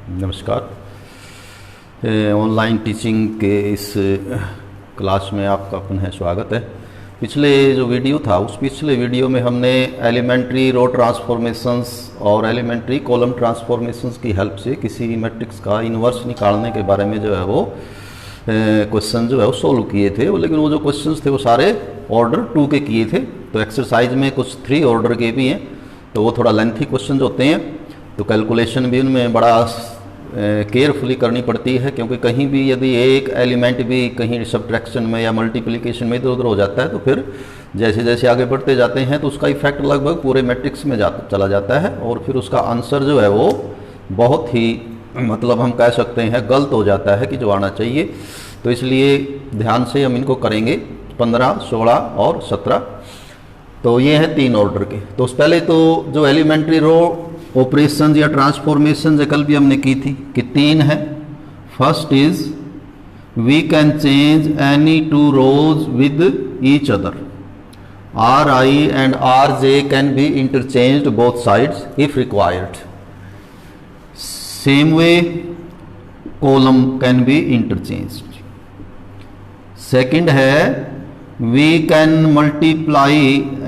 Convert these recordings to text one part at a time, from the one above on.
नमस्कार। Online teaching के इस क्लास में आपका पुनः स्वागत है। पिछले जो वीडियो था उस पिछले वीडियो में हमने एलिमेंट्री रो ट्रांसफॉर्मेशंस और एलिमेंट्री कॉलम ट्रांसफॉर्मेशंस की हेल्प से किसी मैट्रिक्स का इन्वर्स निकालने के बारे में जो है वो क्वेश्चन जो है वो सोल्व किए थे। लेकिन वो जो क्वेश्चंस थे वो सारे ऑर्डर 2 के किए थे। तो एक्सरसाइज में कुछ 3 ऑर्डर के भी हैं, तो वो थोड़ा लेंथी क्वेश्चन होते हैं, तो कैलकुलेशन भी उनमें बड़ा केयरफुली करनी पड़ती है, क्योंकि कहीं भी यदि एक एलिमेंट भी कहीं सब्ट्रैक्शन में या मल्टीप्लिकेशन में इधर उधर हो जाता है तो फिर जैसे जैसे आगे बढ़ते जाते हैं तो उसका इफेक्ट लगभग पूरे मैट्रिक्स में चला जाता है और फिर उसका आंसर जो है वो बहुत ही मतलब हम कह सकते हैं गलत हो जाता है कि जो आना चाहिए। तो इसलिए ध्यान से हम इनको करेंगे 15, 16 और 17। तो ये हैं 3 ऑर्डर के। तो पहले तो जो एलिमेंट्री रो ऑपरेशन या ट्रांसफॉर्मेशन कल भी हमने की थी कि 3 है। First is we can change any 2 rows with each other. R I and R J can be interchanged both sides if required. Same way column can be interchanged. Second है we can multiply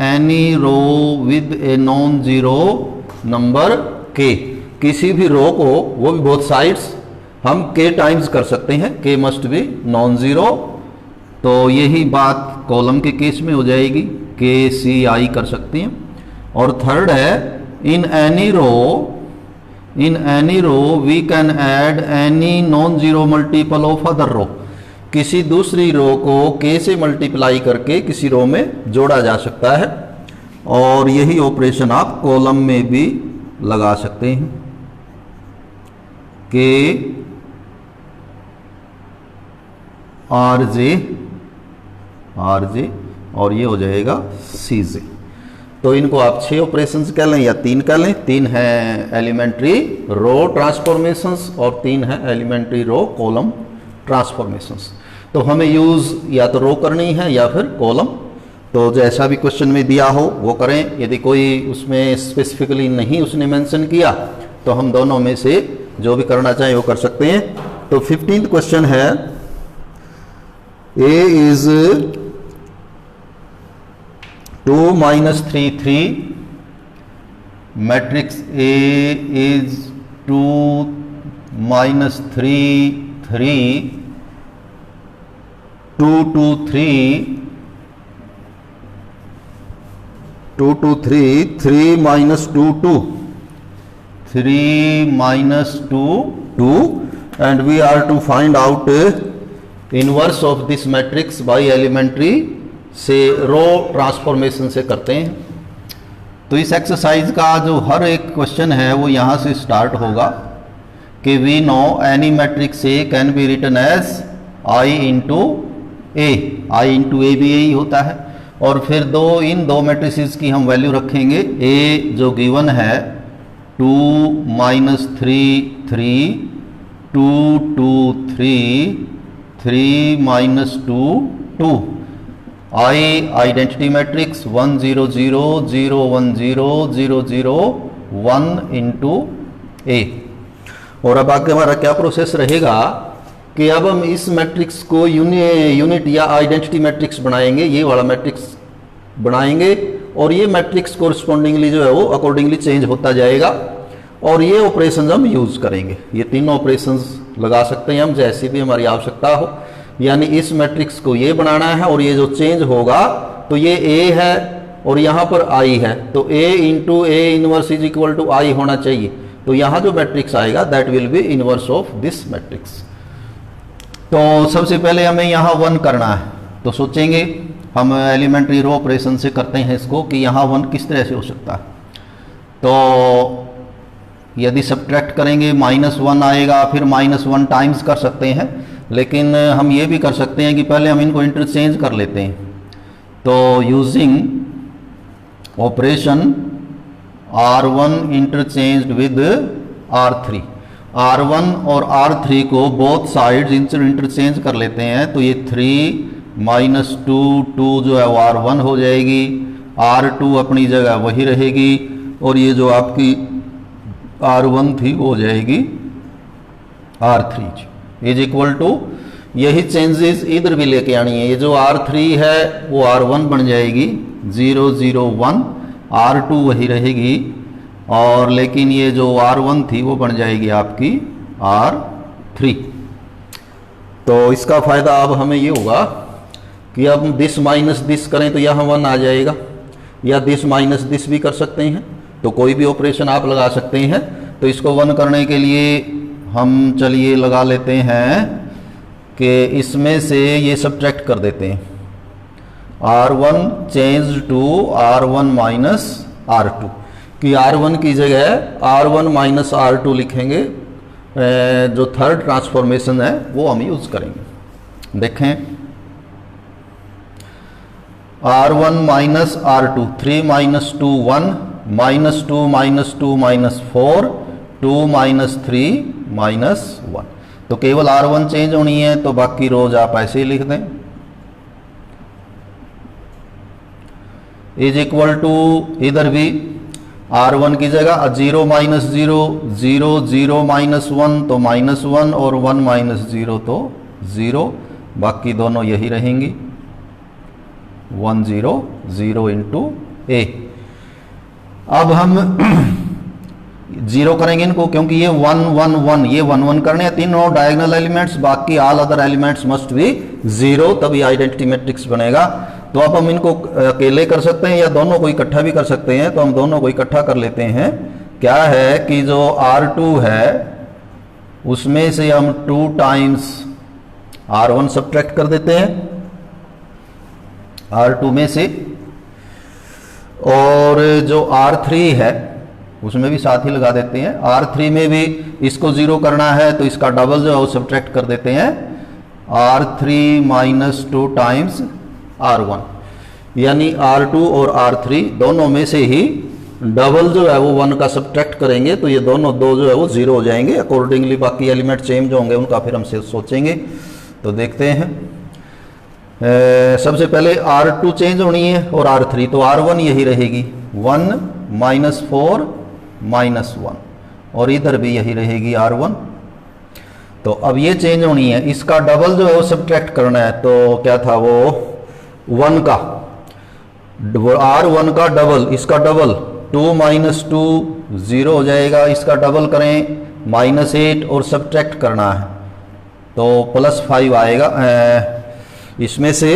any row with a non zero number के। किसी भी रो को वो भी both sides हम के times कर सकते हैं, के मस्ट बी नॉन जीरो। तो यही बात कॉलम के केस में हो जाएगी, के सी आई कर सकते हैं। और थर्ड है in any row we can add any non zero multiple of other row. किसी दूसरी रो को के से मल्टीप्लाई करके किसी रो में जोड़ा जा सकता है, और यही ऑपरेशन आप कॉलम में भी लगा सकते हैं, के आर जे और ये हो जाएगा सी जे। तो इनको आप 6 ऑपरेशंस कह लें या 3 कह लें। 3 है एलिमेंट्री रो ट्रांसफॉर्मेशंस और 3 है एलिमेंट्री रो कॉलम ट्रांसफॉर्मेशंस। तो हमें यूज या तो रो करनी है या फिर कॉलम। तो जैसा भी क्वेश्चन में दिया हो वो करें। यदि कोई उसमें स्पेसिफिकली नहीं उसने मेंशन किया तो हम दोनों में से जो भी करना चाहें वो कर सकते हैं। तो 15th क्वेश्चन है A is 2 - 3 3। Matrix A is 2 - 3 3 2 2 3 2 2 3 3 - 2 2 3 - 2 2 and we are to find out inverse of this matrix by elementary से रो ट्रांसफॉर्मेशन से करते हैं। तो इस एक्सरसाइज का जो हर एक क्वेश्चन है वो यहाँ से स्टार्ट होगा कि we know any matrix A can be written as I into A. I into A भी यही होता है। और फिर इन दो मैट्रिसेस की हम वैल्यू रखेंगे। ए जो गिवन है 2 - 3 3 2 2 3 3 - 2 2। आई आइडेंटिटी मैट्रिक्स 1 0 0 0 1 0 0 0 1 इंटू ए। और अब आगे हमारा क्या प्रोसेस रहेगा कि अब हम इस मैट्रिक्स को यूनिट या आइडेंटिटी मैट्रिक्स बनाएंगे। ये वाला मैट्रिक्स बनाएंगे और ये मैट्रिक्स कोरस्पॉन्डिंगली जो है वो अकॉर्डिंगली चेंज होता जाएगा, और ये ऑपरेशंस हम यूज करेंगे। ये तीनों ऑपरेशंस लगा सकते हैं हम जैसी भी हमारी आवश्यकता हो। यानी इस मैट्रिक्स को ये बनाना है और ये जो चेंज होगा तो ये ए है और यहाँ पर आई है, तो A into A inverse is equal to I होना चाहिए। तो यहाँ जो मैट्रिक्स आएगा that will be inverse of this matrix. तो सबसे पहले हमें यहाँ 1 करना है। तो सोचेंगे हम एलिमेंट्री रो ऑपरेशन से करते हैं इसको कि यहाँ 1 किस तरह से हो सकता है। तो यदि सब्ट्रैक्ट करेंगे -1 आएगा, फिर -1 टाइम्स कर सकते हैं। लेकिन हम ये भी कर सकते हैं कि पहले हम इनको इंटरचेंज कर लेते हैं। तो using operation R1 interchanged with R3, R1 और R3 को बोथ साइड्स इंटरचेंज कर लेते हैं। तो ये 3 - 2 2 जो है वो R1 हो जाएगी, R2 अपनी जगह वही रहेगी, और ये जो आपकी R1 थी वो हो जाएगी R3 इज इक्वल टू, यही चेंजेस इधर भी लेके आनी है। ये जो R3 है वो R1 बन जाएगी 0 0 1, R2 वही रहेगी, और लेकिन ये जो R1 थी वो बन जाएगी आपकी R3। तो इसका फ़ायदा अब हमें ये होगा कि अब दिस माइनस दिस करें तो यहाँ 1 आ जाएगा, या दिस माइनस दिस भी कर सकते हैं, तो कोई भी ऑपरेशन आप लगा सकते हैं। तो इसको 1 करने के लिए हम चलिए लगा लेते हैं कि इसमें से ये सब्ट्रैक्ट कर देते हैं, R1 change to R1 minus R2, कि R1 की जगह R1 माइनस R2 लिखेंगे। जो थर्ड ट्रांसफॉर्मेशन है वो हम यूज़ करेंगे। देखें, R1 minus R2, 3 minus 2 1, minus 2 minus 2 minus 4, 2 minus 3 minus 1। तो केवल R1 चेंज होनी है, तो बाकी रोज आप ऐसे ही लिख दें। इज इक्वल टू, इधर भी R1 की जगह 0 माइनस 0 0, 0 माइनस 1 तो माइनस 1, और 1 माइनस 0 तो 0, बाकी दोनों यही रहेंगी। 1 0 0 इंटू ए। अब हम 0 करेंगे इनको, क्योंकि ये 1 1 1, ये 1 1 करने हैं तीनों डायगोनल एलिमेंट्स, बाकी all other elements must be 0, तभी आइडेंटिटी मैट्रिक्स बनेगा। तो अब हम इनको अकेले कर सकते हैं या दोनों को इकट्ठा भी कर सकते हैं, तो हम दोनों को इकट्ठा कर लेते हैं। क्या है कि जो R2 है उसमें से हम 2 टाइम्स R1 सब्ट्रैक्ट कर देते हैं R2 में से, और जो R3 है उसमें भी साथ ही लगा देते हैं। R3 में भी इसको 0 करना है, तो इसका डबल जो है वो सब्ट्रैक्ट कर देते हैं, R3 माइनस 2 टाइम्स R1, यानी R2 और R3 दोनों में से ही डबल जो है वो 1 का सब्ट्रैक्ट करेंगे, तो ये दोनों दो जो है वो 0 हो जाएंगे। अकॉर्डिंगली बाकी एलिमेंट चेंज होंगे उनका फिर हम सोचेंगे। तो देखते हैं, सबसे पहले R2 चेंज होनी है और R3, तो R1 यही रहेगी 1 माइनस 4 माइनस 1, और इधर भी यही रहेगी R1। तो अब ये चेंज होनी है, इसका डबल जो है वो सब्ट्रैक्ट करना है, तो क्या था वो 1 का, R1 का डबल, इसका डबल 2 माइनस 2 0 हो जाएगा, इसका डबल करें -8 और सब्ट्रैक्ट करना है तो +5 आएगा। इसमें से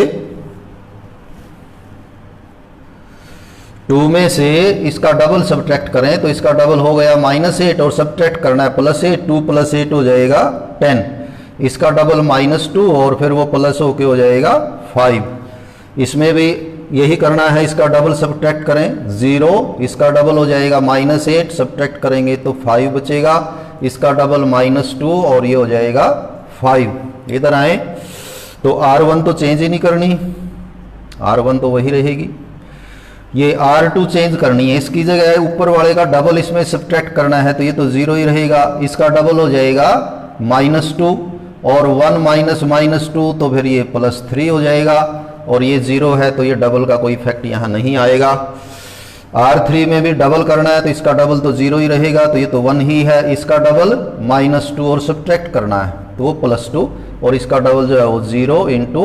2 में से इसका डबल सब्ट्रैक्ट करें तो इसका डबल हो गया -8 और सब्ट्रैक्ट करना है +8, 2 + 8 हो जाएगा 10, इसका डबल -2 और फिर वो प्लस होके हो जाएगा 5। इसमें भी यही करना है, इसका डबल सब्ट्रैक्ट करें 0, इसका डबल हो जाएगा -8, सब्ट्रैक्ट करेंगे तो 5 बचेगा, इसका डबल -2 और ये हो जाएगा 5। इधर आए तो R1 तो चेंज ही नहीं करनी, R1 तो वही रहेगी। ये R2 चेंज करनी है, इसकी जगह ऊपर वाले का डबल इसमें सब्ट्रैक्ट करना है, तो ये तो 0 ही रहेगा, इसका डबल हो जाएगा -2 और 1 माइनस -2 तो फिर ये +3 हो जाएगा, और ये 0 है तो ये डबल का कोई इफेक्ट यहाँ नहीं आएगा। R3 में भी डबल करना है तो इसका डबल तो 0 ही रहेगा, तो ये तो 1 ही है, इसका डबल -2 और सब्ट्रैक्ट करना है तो वो +2 और इसका डबल जो है वो 0 इंटू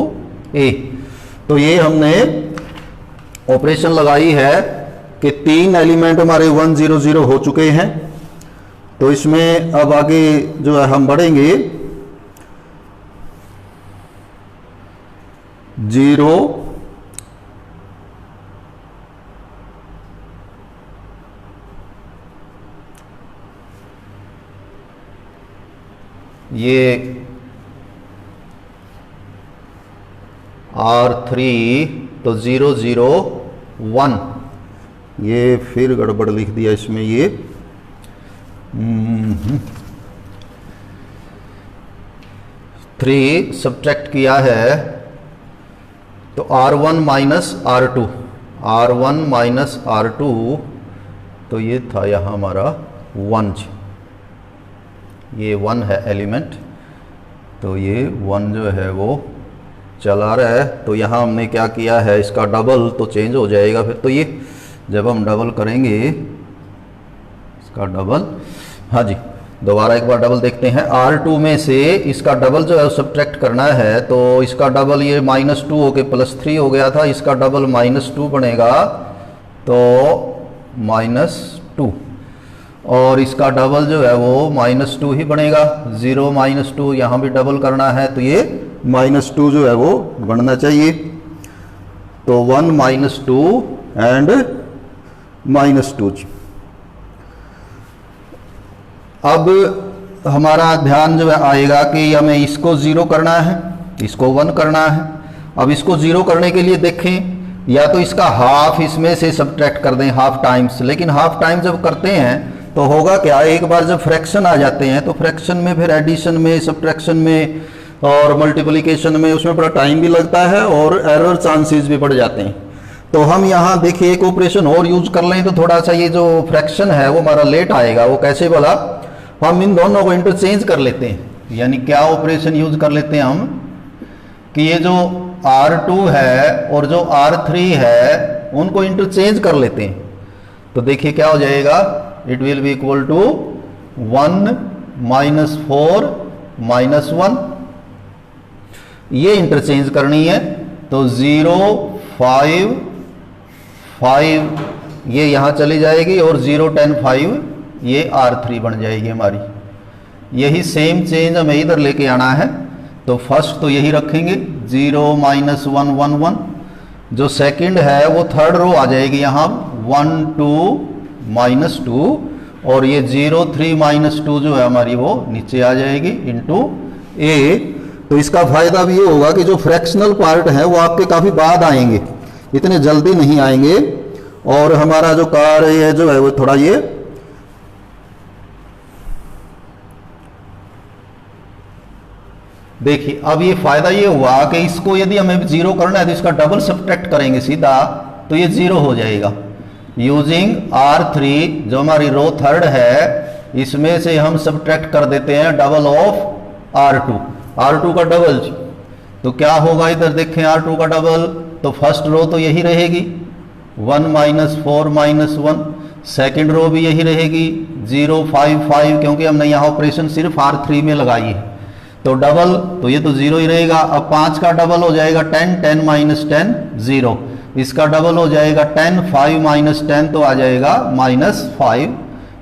ए। तो ये हमने ऑपरेशन लगाई है कि 3 एलिमेंट हमारे 1 0 0 हो चुके हैं। तो इसमें अब आगे जो है हम बढ़ेंगे 0 ये R3 तो 0 0 1, ये फिर गड़बड़ लिख दिया इसमें, ये 3 सब्ट्रैक्ट किया है तो R1 minus R2, R1 minus R2 तो ये था यहाँ हमारा 1, ये 1 है एलिमेंट, तो ये 1 जो है वो चला रहा है। तो यहाँ हमने क्या किया है, इसका डबल तो चेंज हो जाएगा फिर, तो ये जब हम डबल करेंगे इसका डबल, हाँ जी दोबारा एक बार डबल देखते हैं। R2 में से इसका डबल जो है सब्ट्रैक्ट करना है, तो इसका डबल ये -2 होके +3 हो गया था, इसका डबल -2 बनेगा तो -2, और इसका डबल जो है वो -2 ही बनेगा। 0 -2 यहाँ भी डबल करना है तो ये -2 जो है वो बनना चाहिए। तो 1 -2 एंड -2। अब हमारा ध्यान जो है आएगा कि हमें इसको 0 करना है, इसको 1 करना है। अब इसको 0 करने के लिए देखें, या तो इसका हाफ इसमें से सब्ट्रैक्ट कर दें हाफ टाइम्स, लेकिन हाफ टाइम्स जब करते हैं तो होगा क्या, एक बार जब फ्रैक्शन आ जाते हैं तो फ्रैक्शन में फिर एडिशन में, सब्ट्रैक्शन में और मल्टीप्लिकेशन में उसमें बड़ा टाइम भी लगता है और एरर चांसेस भी बढ़ जाते हैं। तो हम यहाँ देखिए एक ऑपरेशन और यूज कर लें तो थोड़ा सा ये जो फ्रैक्शन है वो हमारा लेट आएगा। वो कैसे बोला, हम इन दोनों को इंटरचेंज कर लेते हैं। यानी क्या ऑपरेशन यूज कर लेते हैं हम कि ये जो R2 है और जो R3 है उनको इंटरचेंज कर लेते हैं। तो देखिए क्या हो जाएगा, it will be equal to 1 -4 -1, ये इंटरचेंज करनी है। तो 0 5 5 ये यहां चली जाएगी और 0 10 5 ये R3 बन जाएगी हमारी। यही सेम चेंज हमें इधर लेके आना है। तो फर्स्ट तो यही रखेंगे 0 -1 1 1, जो सेकंड है वो थर्ड रो आ जाएगी यहाँ 1 2 -2, और ये 0 3 -2 जो है हमारी वो नीचे आ जाएगी इनटू A। तो इसका फायदा भी ये होगा कि जो फ्रैक्शनल पार्ट है वो आपके काफी बाद आएंगे, इतने जल्दी नहीं आएंगे, और हमारा जो कार्य है जो है वो थोड़ा ये देखिए। अब ये फायदा ये हुआ कि इसको यदि हमें 0 करना है तो इसका डबल सब्ट्रैक्ट करेंगे सीधा, तो ये 0 हो जाएगा। यूजिंग R3 जो हमारी रो थर्ड है, इसमें से हम सब्ट्रैक्ट कर देते हैं डबल ऑफ R2 का डबल। तो क्या होगा इधर देखें, R2 का डबल, तो फर्स्ट रो तो यही रहेगी 1 -4 -1, सेकेंड रो भी यही रहेगी 0 5 5, क्योंकि हमने यहाँ ऑपरेशन सिर्फ R3 में लगाई है। तो डबल तो ये तो 0 ही रहेगा। अब 5 का डबल हो जाएगा 10 10 -10 0, इसका डबल हो जाएगा 10 5 -10 तो आ जाएगा -5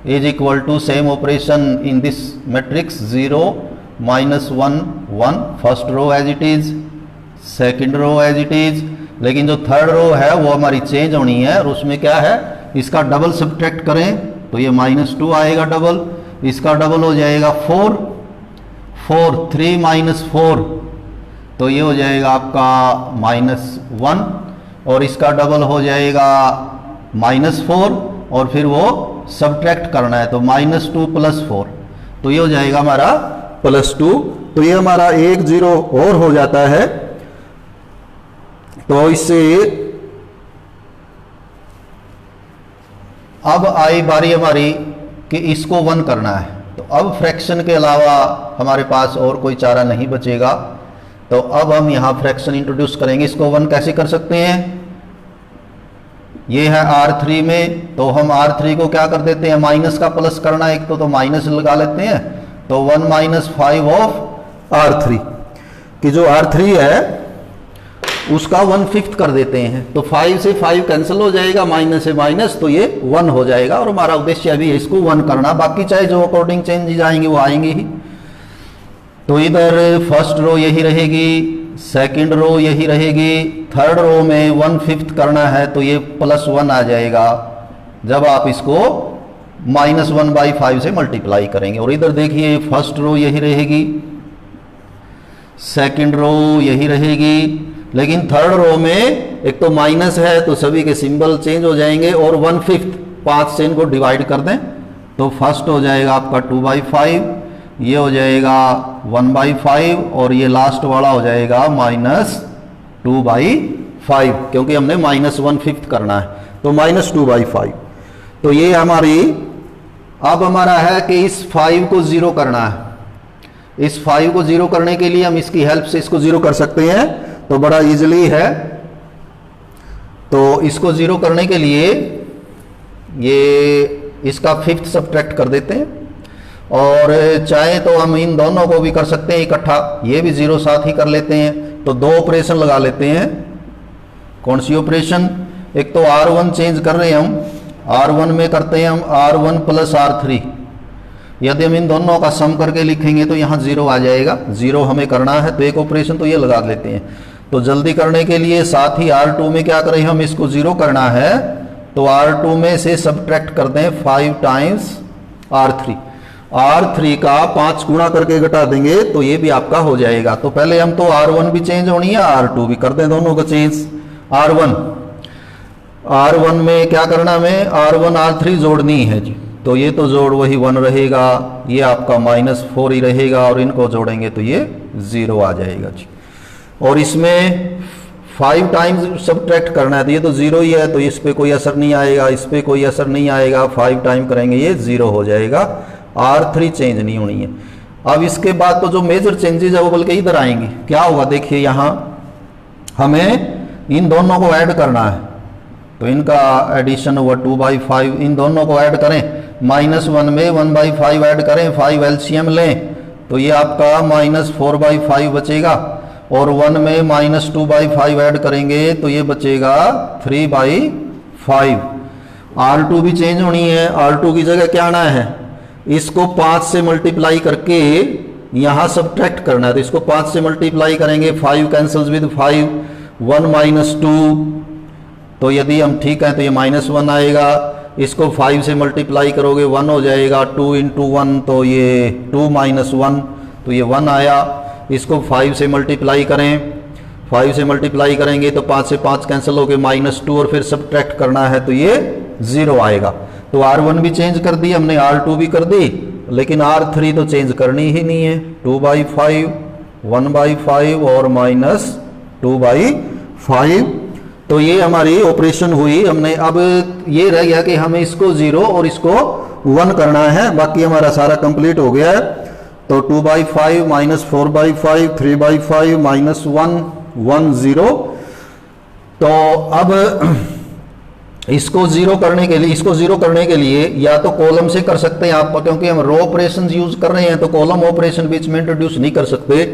is equal to same operation in this matrix 0 -1 1, first row as it is, second row as it is, लेकिन जो थर्ड रो है वो हमारी चेंज होनी है, और उसमें क्या है, इसका डबल सब्ट्रैक्ट करें तो ये -2 आएगा डबल, इसका डबल हो जाएगा 4 3 -4, तो ये हो जाएगा आपका -1, और इसका डबल हो जाएगा -4, और फिर वो सब्ट्रैक्ट करना है तो -2 + 4, तो ये हो जाएगा हमारा +2। तो ये हमारा 1 0 और हो जाता है। तो इससे अब आई बारी हमारी कि इसको 1 करना है। तो अब फ्रैक्शन के अलावा हमारे पास और कोई चारा नहीं बचेगा। तो अब हम यहां फ्रैक्शन इंट्रोड्यूस करेंगे। इसको 1 कैसे कर सकते हैं, ये है R3 में, तो हम R3 को क्या कर देते हैं, माइनस का प्लस करना है एक तो माइनस लगा लेते हैं। तो 1 -5 ऑफ R3 कि जो R3 है उसका 1/5 कर देते हैं। तो 5 से 5 कैंसिल हो जाएगा, माइनस से माइनस, तो ये 1 हो जाएगा। और हमारा उद्देश्य अभी है इसको 1 करना, बाकी चाहे जो अकॉर्डिंग चेंजेस आएंगे वो आएंगे ही। तो इधर फर्स्ट रो यही रहेगी, सेकंड रो यही रहेगी, थर्ड रो में 1/5 करना है तो ये +1 आ जाएगा जब आप इसको -1/5 से मल्टीप्लाई करेंगे। और इधर देखिए फर्स्ट रो यही रहेगी, सेकंड रो यही रहेगी, लेकिन थर्ड रो में एक तो माइनस है तो सभी के सिंबल चेंज हो जाएंगे, और 1/5 5 से इनको डिवाइड कर दें तो फर्स्ट हो जाएगा आपका 2/5, ये हो जाएगा 1/5, और ये लास्ट वाला हो जाएगा -2/5, क्योंकि हमने -1/5 करना है तो -2/5। तो ये हमारी अब हमारा है कि इस 5 को 0 करना है। इस 5 को 0 करने के लिए हम इसकी हेल्प से इसको 0 कर सकते हैं, तो बड़ा इजीली है। तो इसको 0 करने के लिए ये इसका 5th सब्ट्रैक्ट कर देते हैं। और चाहे तो हम इन दोनों को भी कर सकते हैं इकट्ठा, ये भी 0 साथ ही कर लेते हैं। तो दो ऑपरेशन लगा लेते हैं। कौन सी ऑपरेशन? एक तो R1 चेंज कर रहे हैं हम, R1 में करते हैं हम R1 प्लस R3। यदि हम इन दोनों का सम करके लिखेंगे तो यहाँ 0 आ जाएगा, 0 हमें करना है, तो एक ऑपरेशन तो ये लगा लेते हैं। तो जल्दी करने के लिए साथ ही R2 में क्या करें, हम इसको 0 करना है तो R2 में से सब्ट्रैक्ट कर दें 5 टाइम्स R3। R3 का 5 गुणा करके घटा देंगे तो ये भी आपका हो जाएगा। तो पहले हम तो R1 भी चेंज होनी है, R2 भी कर दें, दोनों का चेंज। R1 में क्या करना हमें, R1 R3 जोड़नी है जी, तो ये तो जोड़ वही 1 रहेगा, ये आपका -4 ही रहेगा, और इनको जोड़ेंगे तो ये 0 आ जाएगा जी। और इसमें 5 टाइम्स सब्ट्रैक्ट करना है तो ये तो 0 ही है, तो इस पे कोई असर नहीं आएगा, इस पे कोई असर नहीं आएगा, 5 टाइम करेंगे ये 0 हो जाएगा, R3 चेंज नहीं होनी है। अब इसके बाद तो जो मेजर चेंजेस है वो बल्कि इधर आएंगे। क्या होगा देखिए, यहाँ हमें इन दोनों को ऐड करना है, तो इनका एडिशन हुआ 2/5, इन दोनों को ऐड करें, -1 में 1/5 ऐड करें, 5 एलसीएम लें तो ये आपका -4/5 बचेगा, और 1 में -2/5 ऐड करेंगे तो ये बचेगा 3/5। R2 भी चेंज होनी है, R2 की जगह क्या आना है, इसको 5 से मल्टीप्लाई करके यहाँ सब्ट्रैक्ट करना है, तो इसको 5 से मल्टीप्लाई करेंगे, 5 कैंसल्स विद 5, 1 - 2, तो यदि हम ठीक हैं तो ये -1 आएगा, इसको 5 से मल्टीप्लाई करोगे 1 हो जाएगा, 2 × 1 तो ये 2 - 1 तो ये 1 आया, इसको 5 से मल्टीप्लाई करें, 5 से मल्टीप्लाई करेंगे तो 5 से 5 कैंसिल हो गए, -2, और फिर सब्ट्रैक्ट करना है तो ये 0 आएगा। तो R1 भी चेंज कर दी हमने, R2 भी कर दी, लेकिन R3 तो चेंज करनी ही नहीं है, 2/5, 1/5 और -2/5। तो ये हमारी ऑपरेशन हुई। हमने अब ये रह गया कि हमें इसको 0 और इसको 1 करना है, बाकी हमारा सारा कंप्लीट हो गया है। तो 2/5 -4/5 3/5 -1 1 0। तो अब इसको 0 करने के लिए या तो कॉलम से कर सकते हैं आप, क्योंकि हम रो ऑपरेशन यूज कर रहे हैं तो कॉलम ऑपरेशन बीच में इंट्रोड्यूस नहीं कर सकते,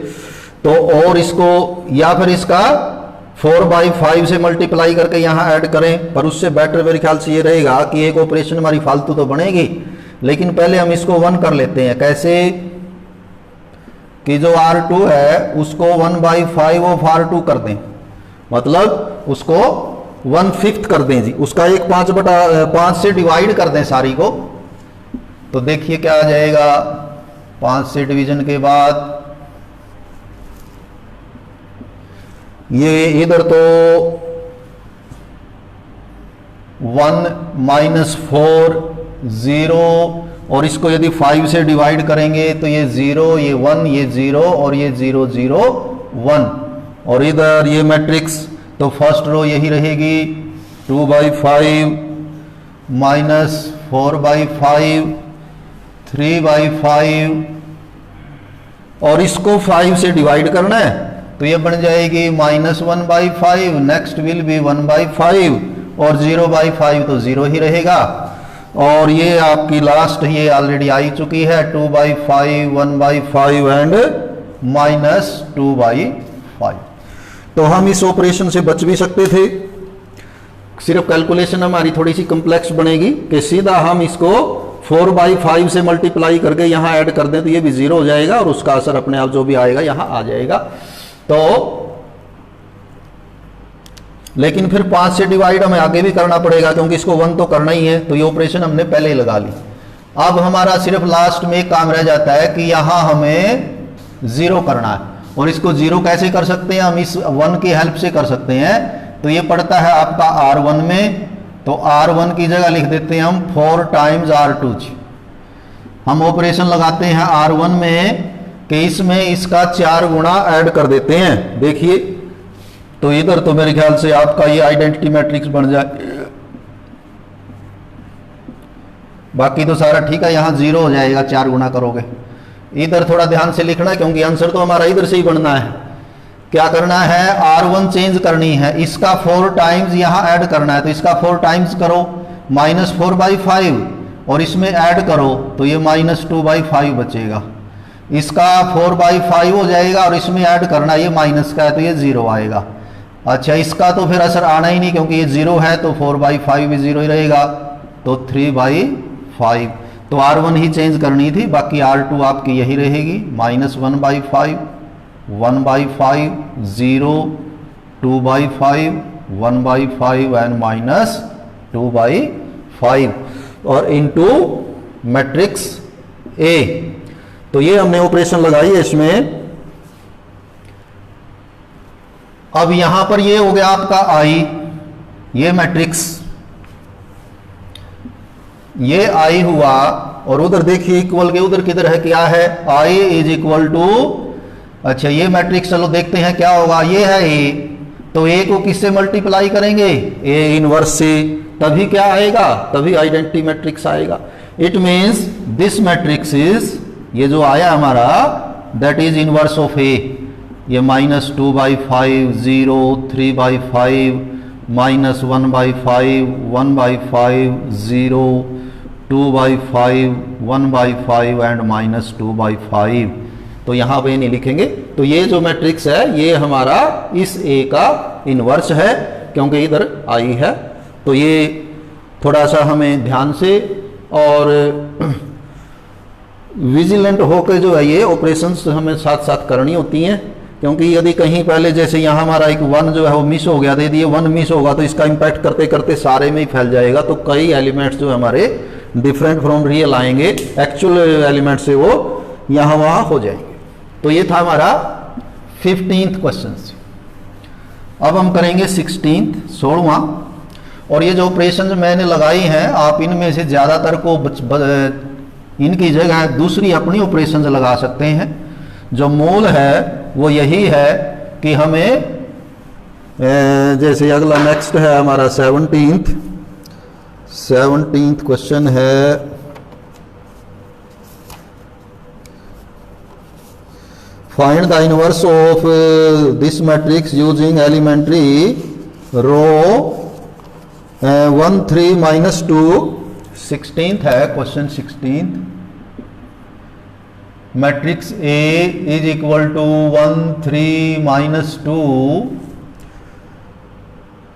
तो और इसको या फिर इसका 4/5 से मल्टीप्लाई करके यहाँ ऐड करें, पर उससे बेटर मेरे ख्याल से ये रहेगा कि एक ऑपरेशन हमारी फालतू तो बनेगी, लेकिन पहले हम इसको 1 कर लेते हैं। कैसे कि जो R2 है उसको 1/5 ऑफ R2 कर दें, मतलब उसको 1/5 कर दें जी, उसका एक 5 से डिवाइड कर दें सारी को, तो देखिए क्या आ जाएगा, 5 से डिवीजन के बाद ये इधर तो 1 -4 0, और इसको यदि 5 से डिवाइड करेंगे तो ये 0 ये 1 ये 0 और ये 0 0 1, और इधर ये मैट्रिक्स तो फर्स्ट रो यही रहेगी 2/5 -4/5 3/5, और इसको 5 से डिवाइड करना है तो ये बन जाएगी -1/5, नेक्स्ट विल बी 1/5, और 0/5 तो 0 ही रहेगा, और ये आपकी लास्ट ये ऑलरेडी आई चुकी है 2/5 1/5 एंड -2/5। तो हम इस ऑपरेशन से बच भी सकते थे, सिर्फ कैलकुलेशन हमारी थोड़ी सी कॉम्प्लेक्स बनेगी कि सीधा हम इसको 4/5 से मल्टीप्लाई करके यहाँ ऐड कर दें तो ये भी 0 हो जाएगा, और उसका असर अपने आप जो भी आएगा यहाँ आ जाएगा। तो लेकिन फिर 5 से डिवाइड हमें आगे भी करना पड़ेगा, क्योंकि इसको 1 तो करना ही है, तो ये ऑपरेशन हमने पहले ही लगा ली। अब हमारा सिर्फ लास्ट में एक काम रह जाता है कि यहाँ हमें 0 करना है, और इसको 0 कैसे कर सकते हैं, हम इस 1 की हेल्प से कर सकते हैं। तो ये पड़ता है आपका R1 में, तो R1 की जगह लिख देते हैं हम 4 टाइम्स R2। हम ऑपरेशन लगाते हैं R1 में कि इसमें इसका 4 गुना ऐड कर देते हैं। देखिए तो इधर तो मेरे ख्याल से आपका ये आइडेंटिटी मैट्रिक्स बन जाए, बाकी तो सारा ठीक है, यहाँ 0 हो जाएगा 4 गुना करोगे। इधर थोड़ा ध्यान से लिखना, क्योंकि आंसर तो हमारा इधर से ही बनना है। क्या करना है, R1 चेंज करनी है, इसका 4 टाइम्स यहाँ ऐड करना है, तो इसका 4 टाइम्स करो, -4/5, और इसमें ऐड करो तो ये -2/5 बचेगा, इसका 4/5 हो जाएगा और इसमें ऐड करना, ये माइनस का है तो ये 0 आएगा। अच्छा, इसका तो फिर असर आना ही नहीं क्योंकि ये 0 है तो 4/5 भी 0 ही रहेगा, तो 3/5। तो R1 ही चेंज करनी थी, बाकी R2 आपकी यही रहेगी, -1/5, 1/5, 0, 2/5, 1/5 एंड -2/5 और इनटू मैट्रिक्स A। तो ये हमने ऑपरेशन लगाई है इसमें। अब यहां पर ये हो गया आपका I, ये मैट्रिक्स, ये I हुआ, और उधर देखिए इक्वल के उधर किधर है, क्या है, I इज इक्वल टू, अच्छा ये मैट्रिक्स चलो देखते हैं क्या होगा, ये है A, तो A को किससे मल्टीप्लाई करेंगे, A इनवर्स से, तभी क्या आएगा, तभी आइडेंटिटी मैट्रिक्स आएगा। It means this matrix is, ये जो आया हमारा, that is inverse of A। ये -2/5, 0, 3/5, -1/5, 1/5, 0, 2/5, 1/5 एंड -2/5। तो यहां पे नहीं लिखेंगे। तो ये जो मैट्रिक्स है ये हमारा इस A का इनवर्स है क्योंकि इधर I है। तो ये थोड़ा सा हमें ध्यान से और विजिलेंट होकर जो है ये ऑपरेशंस हमें साथ साथ करनी होती हैं, क्योंकि यदि कहीं पहले जैसे यहाँ हमारा एक 1 जो है वो मिस हो गया, तो यदि ये 1 मिस होगा तो इसका इम्पैक्ट करते करते सारे में ही फैल जाएगा, तो कई एलिमेंट्स जो हमारे डिफरेंट फ्रॉम रियल आएंगे, एक्चुअल एलिमेंट से वो यहाँ वहाँ हो जाएंगे। तो ये था हमारा 15th क्वेश्चन। अब हम करेंगे 16वां। और ये जो ऑपरेशन मैंने लगाई हैं, आप इनमें से ज़्यादातर को इनकी जगह दूसरी अपनी ऑपरेशन लगा सकते हैं। जो मूल है वो यही है कि हमें जैसे अगला नेक्स्ट है हमारा 17th क्वेश्चन है, find the inverse of this matrix using elementary row 1, 3, -2। 16th है question 16th। Matrix A is equal to 1, 3, -2,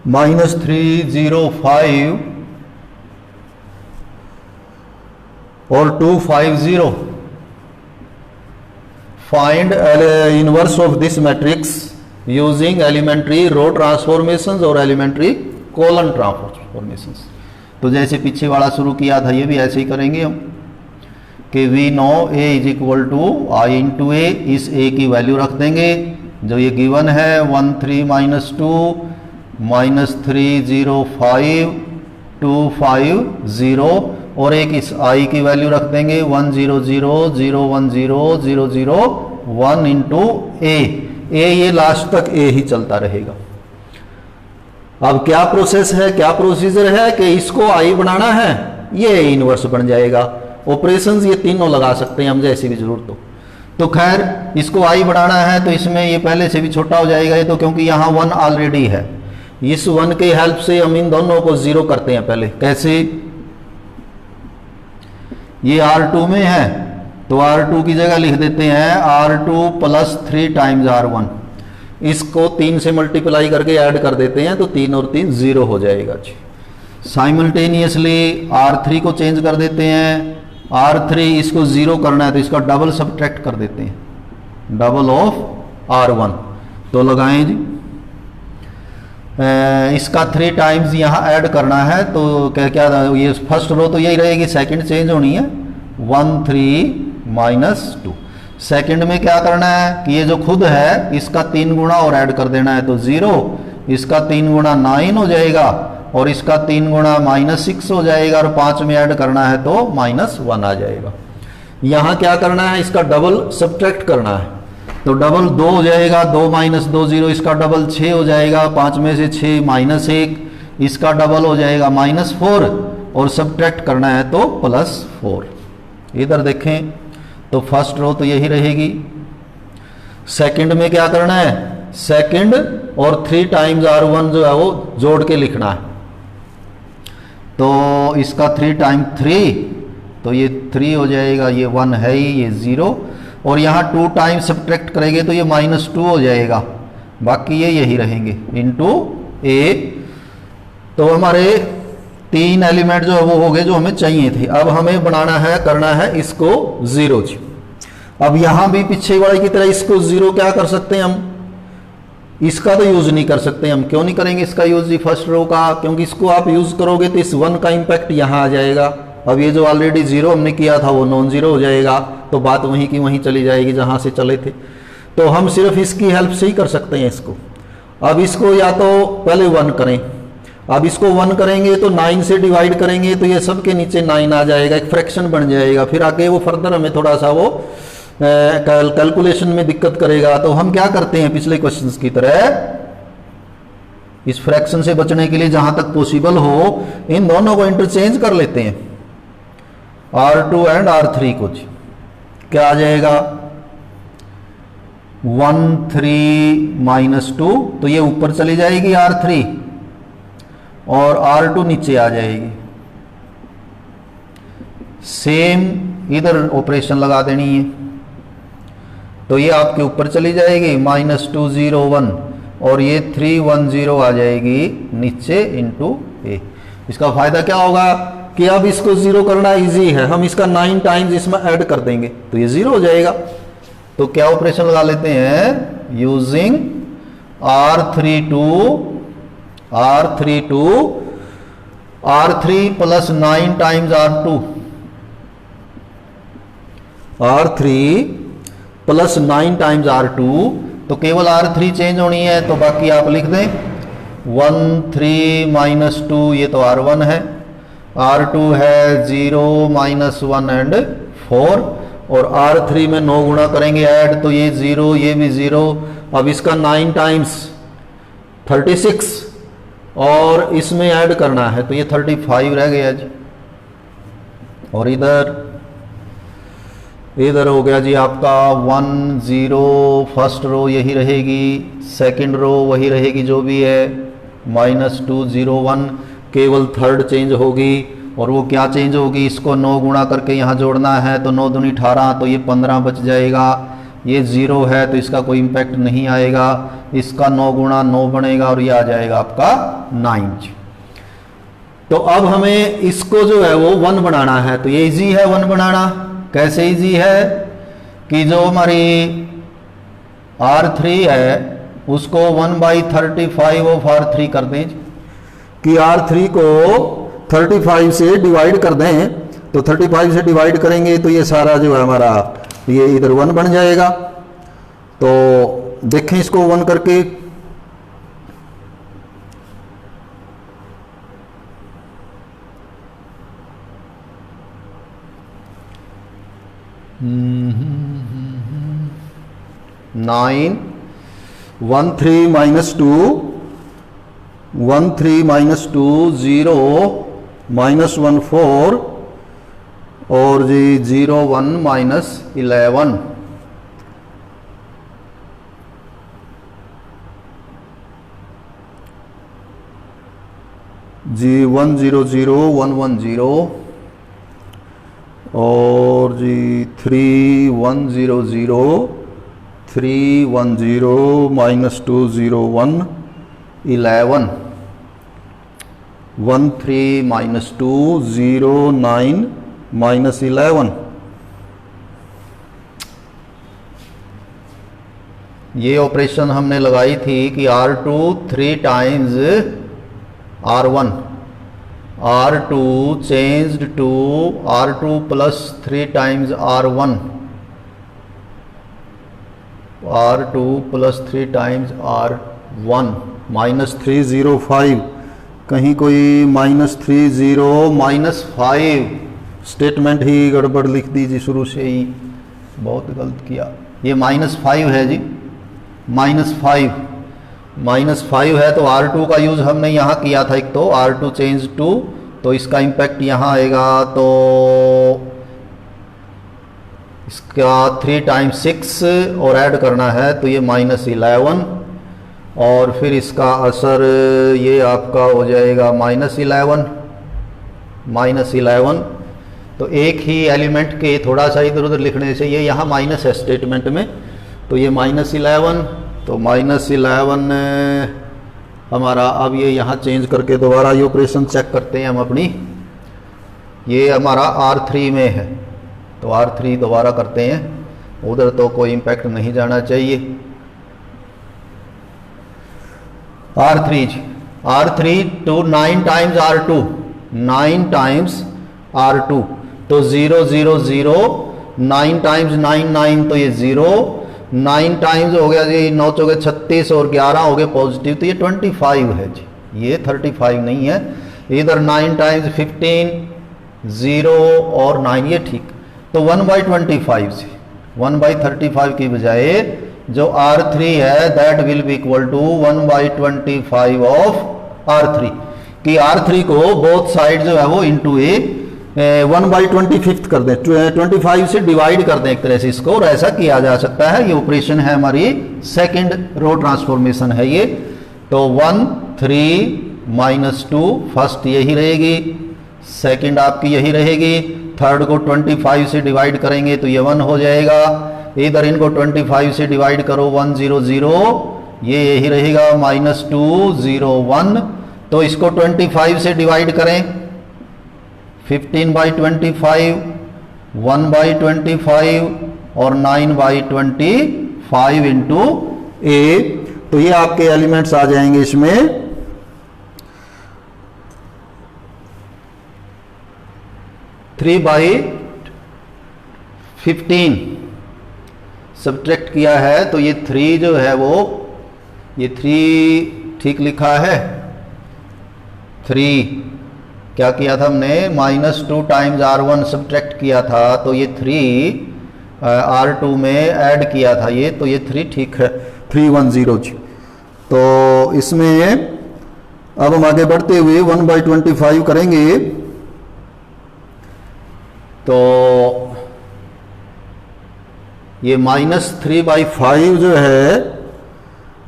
-3, 0, 5 और 2, 5, 0। Find inverse of this matrix using elementary row transformations और एलिमेंट्री कॉलम ट्रांसफॉर्मेशंस। तो जैसे पीछे वाला शुरू किया था ये भी ऐसे ही करेंगे हम कि we know A is equal to I into A, इस A की वैल्यू रख देंगे जो ये गिवन है 1, 3, -2, -3, 0, 5, 2, 5, 0 और एक इस I की वैल्यू रख देंगे 1, 0, 0, 0, 1, 0, 0, 0, 1 इंटू A। ये लास्ट तक A ही चलता रहेगा। अब क्या प्रोसेस है, क्या प्रोसीजर है कि इसको I बनाना है, ये इनवर्स बन जाएगा। ऑपरेशंस ये तीनों लगा सकते हैं हम जैसी भी जरूरत हो। तो खैर इसको I बढ़ाना है तो इसमें ये पहले से भी छोटा हो जाएगा ये, तो क्योंकि यहाँ 1 ऑलरेडी है, इस 1 के हेल्प से हम इन दोनों को 0 करते हैं। पहले कैसे, ये R2 में है तो R2 की जगह लिख देते हैं R2 + 3 टाइम्स R1। इसको 3 से मल्टीप्लाई करके ऐड कर देते हैं तो 3 और 3 0 हो जाएगा। साइमल्टेनियसली R3 को चेंज कर देते हैं, R3 इसको 0 करना है तो इसका डबल सब्ट्रैक्ट कर देते हैं, डबल ऑफ R1। तो लगाएं जी, इसका 3 टाइम्स यहाँ ऐड करना है तो क्या क्या ये फर्स्ट रो तो यही रहेगी, सेकंड चेंज होनी है 1, 3, -2। सेकंड में क्या करना है कि ये जो खुद है इसका 3 गुना और ऐड कर देना है तो 0, इसका 3 गुना 9 हो जाएगा और इसका 3 गुना -6 हो जाएगा और 5 में ऐड करना है तो -1 आ जाएगा। यहाँ क्या करना है, इसका डबल सब्ट्रैक्ट करना है तो डबल 2 हो जाएगा, 2 - 2 0, इसका डबल 6 हो जाएगा, 5 में से 6 -1, इसका डबल हो जाएगा -4 और सब्ट्रैक्ट करना है तो +4। इधर देखें तो फर्स्ट रो तो यही रहेगी। सेकंड में क्या करना है, सेकंड और 3 टाइम्स R1 जो है वो जोड़ के लिखना है तो इसका 3 टाइम्स 3 तो ये 3 हो जाएगा, ये 1 है ही, ये 0, और यहाँ 2 टाइम्स सब्ट्रैक्ट करेंगे तो ये -2 हो जाएगा, बाकी ये यही रहेंगे इनटू a। तो हमारे 3 एलिमेंट जो है वो हो गए जो हमें चाहिए थे। अब हमें बनाना है, करना है इसको 0 जी। अब यहाँ भी पीछे वाले की तरह इसको 0 क्या कर सकते हैं हम, इसका तो यूज नहीं कर सकते हम। क्यों नहीं करेंगे इसका यूज जी फर्स्ट रो का, क्योंकि इसको आप यूज करोगे तो इस 1 का इंपैक्ट यहाँ आ जाएगा। अब ये जो ऑलरेडी 0 हमने किया था वो नॉन जीरो हो जाएगा, तो बात वहीं की वहीं चली जाएगी जहाँ से चले थे। तो हम सिर्फ इसकी हेल्प से ही कर सकते हैं इसको। अब इसको या तो पहले 1 करें, अब इसको 1 करेंगे तो 9 से डिवाइड करेंगे तो ये सब के नीचे 9 आ जाएगा, एक फ्रैक्शन बन जाएगा। फिर आगे वो फर्दर हमें थोड़ा सा वो कैलकुलेशन में दिक्कत करेगा। तो हम क्या करते हैं पिछले क्वेश्चंस की तरह, इस फ्रैक्शन से बचने के लिए जहां तक पॉसिबल हो इन दोनों को इंटरचेंज कर लेते हैं, R2 एंड R3 को। क्या आ जाएगा 1 3 -2, तो ये ऊपर चली जाएगी R3 और R2 नीचे आ जाएगी। सेम इधर ऑपरेशन लगा देनी है, तो ये आपके ऊपर चली जाएगी -2 0 1, और ये 3 1 0 आ जाएगी नीचे इनटू a। इसका फायदा क्या होगा कि अब इसको 0 करना इजी है, हम इसका 9 टाइम्स इसमें ऐड कर देंगे तो ये 0 हो जाएगा। तो क्या ऑपरेशन लगा लेते हैं, using R3 plus 9 times R3 plus 9 times R2, तो केवल R3 चेंज होनी है, तो बाकी आप लिख दें 1 3 -2, ये तो R1 है, R2 है 0 -1 एंड 4, और R3 में 9 गुणा करेंगे ऐड, तो ये 0 ये भी 0। अब इसका 9 टाइम्स 36 और इसमें ऐड करना है तो ये 35 रह गया जी। और इधर हो गया जी आपका 1 0, फर्स्ट रो यही रहेगी, सेकंड रो वही रहेगी जो भी है, -2 0 1, केवल थर्ड चेंज होगी। और वो क्या चेंज होगी, इसको 9 गुणा करके यहाँ जोड़ना है, तो 9 दूनी 18, तो ये 15 बच जाएगा। ये 0 है तो इसका कोई इम्पैक्ट नहीं आएगा, इसका 9 गुणा 9 बनेगा और ये आ जाएगा आपका 9। तो अब हमें इसको जो है वो 1 बनाना है, तो ये इजी है 1 बनाना। कैसे इजी है कि जो हमारी R3 है उसको 1/35 ऑफ R3 कर दें, कि R3 को 35 से डिवाइड कर दें, तो 35 से डिवाइड करेंगे तो ये सारा जो है हमारा ये इधर 1 बन जाएगा। तो देखें इसको 1 करके, नाइन 1 3 -2 1 3 -2 0 -1 4 और जी 0 1 -11। जी 1 0 0 1 1 0 और जी 3 1 0 0 3 1 0 -2 0 1 11 1 3 -2 0 9 -11। ये ऑपरेशन हमने लगाई थी कि R2 3 times R1, R2 changed to R2 plus 3 times R1, R2 plus 3 times R1 -305, कहीं कोई -30 -5 स्टेटमेंट ही गड़बड़ लिख दीजिए शुरू से ही, बहुत गलत किया। ये -5 है जी, -5 है, तो R2 का यूज़ हमने यहाँ किया था एक, तो R2 चेंज टू, तो इसका इम्पैक्ट यहाँ आएगा, तो इसका 3 टाइम्स 6 और ऐड करना है तो ये -11, और फिर इसका असर ये आपका हो जाएगा -11, तो एक ही एलिमेंट के थोड़ा सा इधर उधर लिखने से ये यहाँ माइनस है स्टेटमेंट में, तो ये -11, तो -11 हमारा, अब ये यहाँ चेंज करके दोबारा ये ऑपरेशन चेक करते हैं हम अपनी, ये हमारा R3 में है, तो R3 दोबारा करते हैं, उधर तो कोई इम्पैक्ट नहीं जाना चाहिए। R3 to 9 times R2, 9 times R2, तो 0 0 0, 9 टाइम्स 9 9, तो ये 0, 9 टाइम्स हो गया जी 9 चौके 36 और 11 हो गए पॉजिटिव, तो ये 25 है जी, ये 35 नहीं है। इधर 9 टाइम्स 15, 0 और 9, ये ठीक। तो 1/25 से 1/35 की बजाय जो R3 है that will be equal to 1/25 of R3, कि R3 को बोथ साइड जो है वो इंटू 1/25 कर दें, 25 से डिवाइड कर दें एक तरह से इसको, और ऐसा किया जा सकता है। ये ऑपरेशन है हमारी सेकंड रो ट्रांसफॉर्मेशन है ये। तो 1 3 -2 फर्स्ट यही रहेगी, सेकंड आपकी यही रहेगी, थर्ड को 25 से डिवाइड करेंगे तो ये 1 हो जाएगा, इधर इनको 25 से डिवाइड करो 1 0 0, ये यही रहेगा -2 0 1, तो इसको 25 से डिवाइड करें 15/25, 1/25 और 9/25 इंटू A, तो ये आपके एलिमेंट्स आ जाएंगे इसमें 3/15 सब्ट्रैक्ट किया है, तो ये 3 जो है वो, ये 3 ठीक लिखा है, 3 क्या किया था हमने, -2 टाइम्स R1 सब्ट्रैक्ट किया था, तो ये 3 R2 में ऐड किया था ये, तो ये 3 ठीक है, 310 जी। तो इसमें अब हम आगे बढ़ते हुए 1/25 करेंगे, तो ये -3/5 जो है,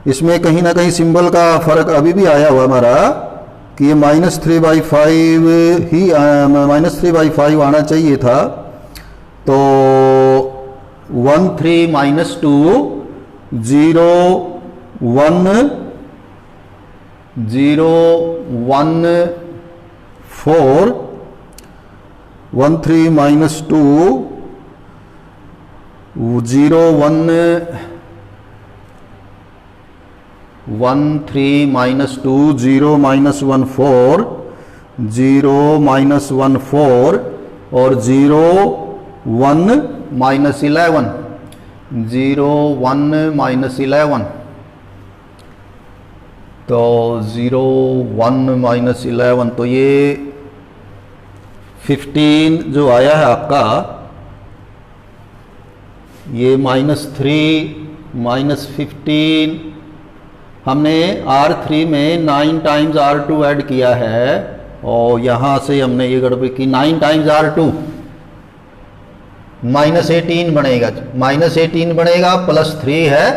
इसमें कहीं ना कहीं सिंबल का फर्क अभी भी आया हुआ हमारा, कि ये -3/5 ही -3/5 आना चाहिए था। तो 1 3 -2 0 1 0 1 4, 1 3 -2 0 1 1 3 -2 0 -1 4, 0 -1 4 और 0 1 -11, 0 1 -11, तो 0 1 -11, तो ये 15 जो आया है आपका, ये -3 -15, हमने R3 में 9 टाइम्स R2 ऐड किया है, और यहाँ से हमने ये गड़बड़ी की, 9 टाइम्स R2 -18 बनेगा, -18 बनेगा +3 है,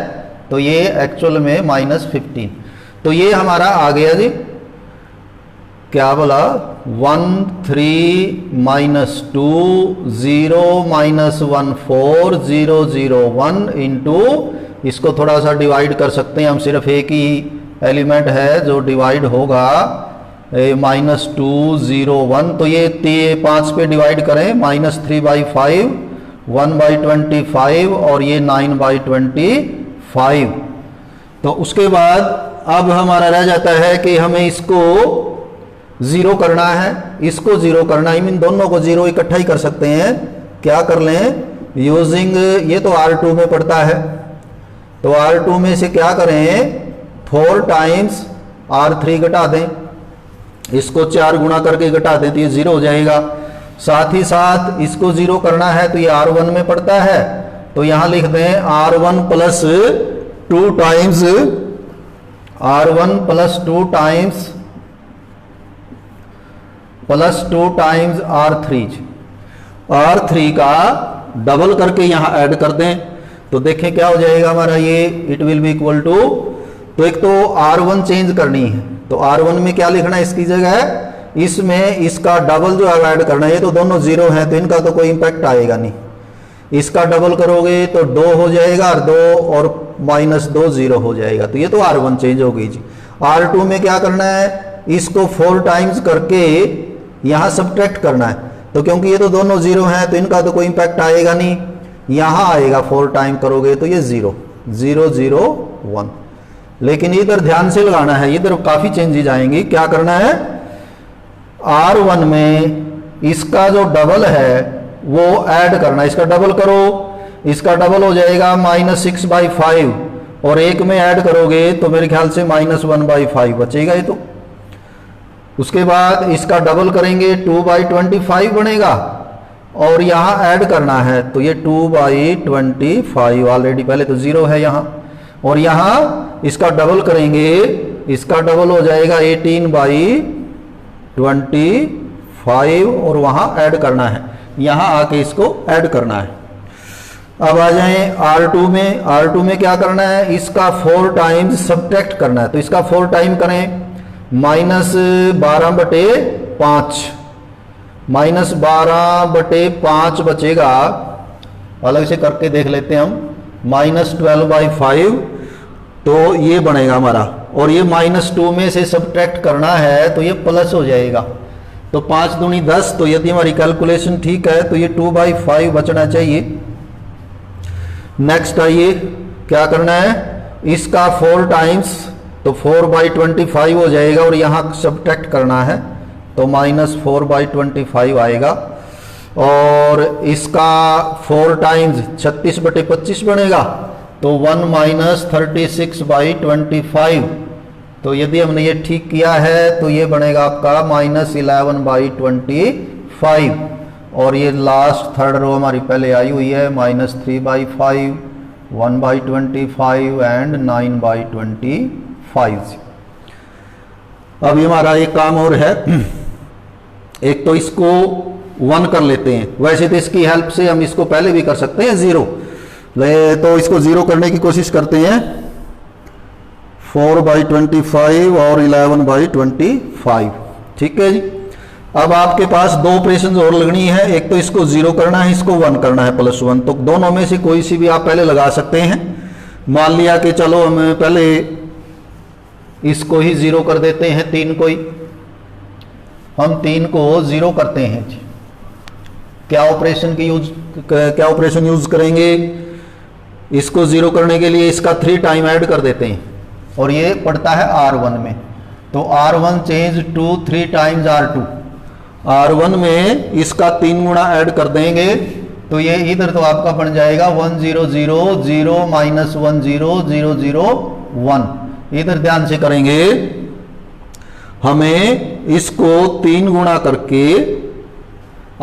तो ये एक्चुअल में -15, तो ये हमारा आ गया जी, क्या बोला, 1 3 -2 0 -1 4 0 0 1 इंटू, इसको थोड़ा सा डिवाइड कर सकते हैं हम, सिर्फ एक ही एलिमेंट है जो डिवाइड होगा, -2 0 1, तो ये 5 पे डिवाइड करें, -3/5 1/25 और ये 9/25। तो उसके बाद अब हमारा रह जाता है कि हमें इसको 0 करना है, इसको 0 करना है, इन दोनों को 0 इकट्ठा ही कर सकते हैं। क्या कर लें, यूजिंग, ये तो R2 में पड़ता है, तो R2 में से क्या करें, 4 टाइम्स R3 घटा दें, इसको 4 गुणा करके घटा दें तो ये 0 हो जाएगा। साथ ही साथ इसको 0 करना है तो ये R1 में पड़ता है, तो यहां लिख दें R1 + 2 times R1 + 2 times R3 का डबल करके यहां ऐड कर दें, तो देखें क्या हो जाएगा हमारा, ये it will be equal to, तो एक तो R1 चेंज करनी है, तो R1 में क्या लिखना है इसकी जगह, इसमें इसका डबल जो है ऐड करना है, ये तो दोनों जीरो हैं तो इनका तो कोई इंपैक्ट आएगा नहीं। इसका डबल करोगे तो 2 हो जाएगा और 2 और -2 0 हो जाएगा, तो ये तो R1 चेंज हो गई जी। R2 में क्या करना है, इसको 4 टाइम्स करके यहाँ सब्ट्रैक्ट करना है, तो क्योंकि ये तो दोनों जीरो हैं तो इनका तो कोई इंपैक्ट आएगा नहीं, यहाँ आएगा 4 टाइम करोगे तो ये 0 0 0 1। लेकिन इधर ध्यान से लगाना है, इधर काफी चेंजेज आएंगी। क्या करना है, R1 में इसका जो डबल है वो ऐड करना है, इसका डबल करो, इसका डबल हो जाएगा -6/5 और एक में ऐड करोगे तो मेरे ख्याल से -1/5 बचेगा ये तो। उसके बाद इसका डबल करेंगे 2/25 बनेगा और यहाँ ऐड करना है तो ये 2/25 ऑलरेडी पहले तो 0 है यहाँ, और यहाँ इसका डबल करेंगे, इसका डबल हो जाएगा 18/25 और वहाँ ऐड करना है, यहाँ आके इसको ऐड करना है। अब आ जाएं R2 में। R2 में क्या करना है, इसका 4 टाइम्स सब्ट्रैक्ट करना है, तो इसका 4 टाइम करें, -12/5 -12/5 बचेगा, अलग से करके देख लेते हैं हम, -12/5 तो ये बनेगा हमारा, और ये -2 में से सब्ट्रैक्ट करना है तो ये प्लस हो जाएगा, तो 5 दूनी 10, तो यदि हमारी कैलकुलेशन ठीक है तो ये 2/5 बचना चाहिए। नेक्स्ट आइए क्या करना है, इसका 4 टाइम्स तो 4/25 हो जाएगा और यहाँ सब्ट्रैक्ट करना है तो -4/25 आएगा, और इसका 4 टाइम्स 36/25 बनेगा तो 1 -36/25, तो यदि हमने ये ठीक किया है तो ये बनेगा आपका -11/25, और ये लास्ट थर्ड रो हमारी पहले आई हुई है -3/5, 1/25 एंड 9/25। अब ये हमारा एक काम और है, एक तो इसको 1 कर लेते हैं, वैसे तो इसकी हेल्प से हम इसको पहले भी कर सकते हैं 0, तो इसको 0 करने की कोशिश करते हैं, 4/25 और 11/25, ठीक है जी। अब आपके पास 2 ऑपरेशन और लगनी है, एक तो इसको 0 करना है, इसको 1 करना है +1, तो दोनों में से कोई सी भी आप पहले लगा सकते हैं। मान लिया कि चलो हम पहले इसको ही 0 कर देते हैं, 3 को ही हम 3 को 0 करते हैं जी। क्या ऑपरेशन यूज करेंगे, इसको 0 करने के लिए इसका 3 टाइम ऐड कर देते हैं, और ये पड़ता है R1 में, तो R1 change to 3 times R2, R1 में इसका 3 गुना ऐड कर देंगे तो ये इधर तो आपका बन जाएगा 1 0 0 0 -1 0 0 0 1। इधर ध्यान से करेंगे, हमें इसको 3 गुना करके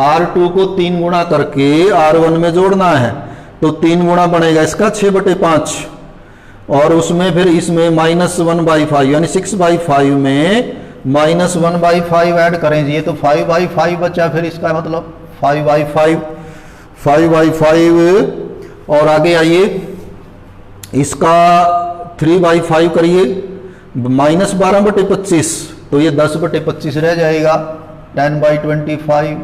R2 को 3 गुना करके R1 में जोड़ना है, तो 3 गुना बनेगा इसका 6/5, और उसमें फिर इसमें -1/5 यानी 6/5 में -1/5 ऐड करें जी, ये तो 5/5 बचा, फिर इसका मतलब 5/5 और आगे आइए इसका 3/5 करिए, -12/25 तो ये 10/25 रह जाएगा, 10/25।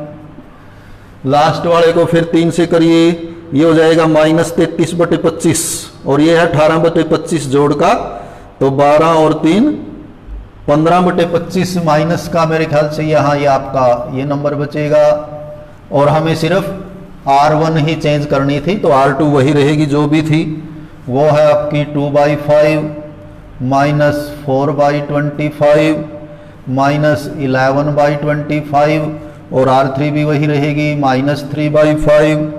लास्ट वाले को फिर 3 से करिए, ये हो जाएगा -33/25 और ये है 18/25 जोड़ का, तो 12 और 3 15/25 माइनस का मेरे ख्याल से यहाँ ये आपका ये नंबर बचेगा, और हमें सिर्फ R1 ही चेंज करनी थी, तो R2 वही रहेगी जो भी थी, वो है आपकी 2/5 -4/25 -11/25, और R3 भी वही रहेगी -3/5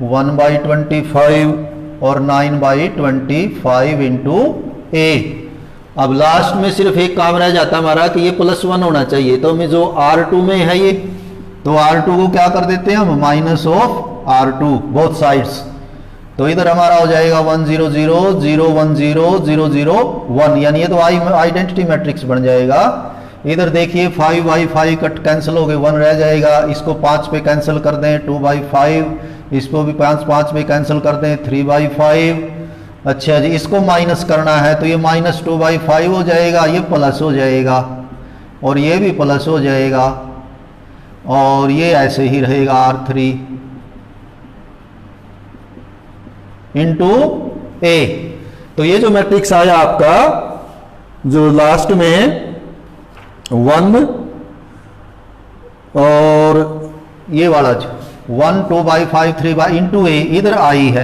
1/25 और 9/25 इंटू A। अब लास्ट में सिर्फ एक काम रह जाता हमारा कि ये +1 होना चाहिए, तो हमें जो R2 में है ये, तो R2 को क्या कर देते हैं हम, -R2 बोथ साइड्स, तो इधर हमारा हो जाएगा 1 0 0 0 1 0 0 0 1, यानी ये तो आइडेंटिटी मैट्रिक्स बन जाएगा। इधर देखिए 5/5 कट कैंसिल हो गए, 1 रह जाएगा, इसको 5 पे कैंसिल कर दें 2/5, इसको भी 5 पे कैंसिल कर दें 3/5। अच्छा जी, इसको माइनस करना है तो ये -2/5 हो जाएगा, ये प्लस हो जाएगा, और ये भी प्लस हो जाएगा, और ये ऐसे ही रहेगा R3 इंटू ए। तो ये जो मैट्रिक्स आया आपका, जो लास्ट में 1 और ये वाला जो 1 2 बाई 5 3 बाई इंटू ए इधर आई है,